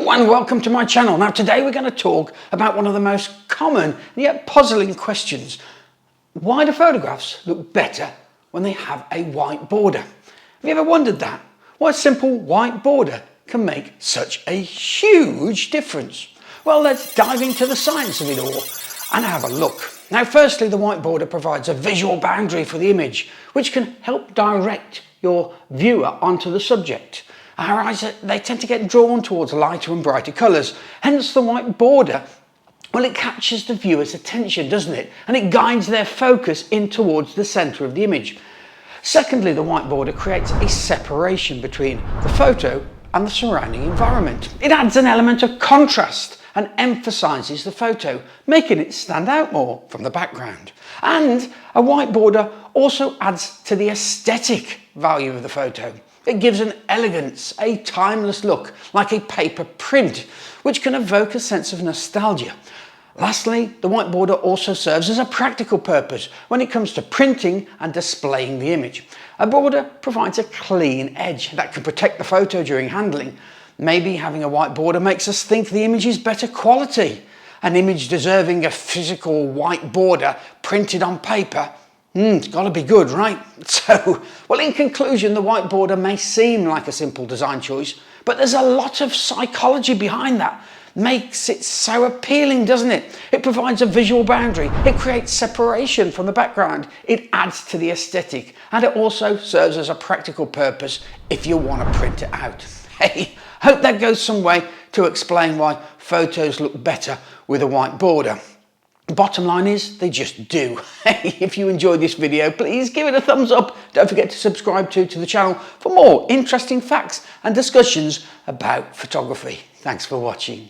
Hello and welcome to my channel. Now today we're going to talk about one of the most common and yet puzzling questions. Why do photographs look better when they have a white border? Have you ever wondered that? Why a simple white border can make such a huge difference? Well, let's dive into the science of it all and have a look. Now firstly, the white border provides a visual boundary for the image which can help direct your viewer onto the subject. Our eyes, they tend to get drawn towards lighter and brighter colours. Hence the white border, well, it catches the viewer's attention, doesn't it? And it guides their focus in towards the centre of the image. Secondly, the white border creates a separation between the photo and the surrounding environment. It adds an element of contrast and emphasises the photo, making it stand out more from the background. And a white border also adds to the aesthetic value of the photo. It gives an elegance, a timeless look, like a paper print, which can evoke a sense of nostalgia. Lastly, the white border also serves as a practical purpose when it comes to printing and displaying the image. A border provides a clean edge that can protect the photo during handling. Maybe having a white border makes us think the image is better quality. An image deserving a physical white border printed on paper, it's got to be good, right? So, well, in conclusion, the white border may seem like a simple design choice, but there's a lot of psychology behind that. Makes it so appealing, doesn't it? It provides a visual boundary. It creates separation from the background. It adds to the aesthetic, and it also serves as a practical purpose if you want to print it out. Hey, hope that goes some way to explain why photos look better with a white border. The bottom line is, they just do. Hey, if you enjoyed this video, please give it a thumbs up. Don't forget to subscribe to the channel for more interesting facts and discussions about photography. Thanks for watching.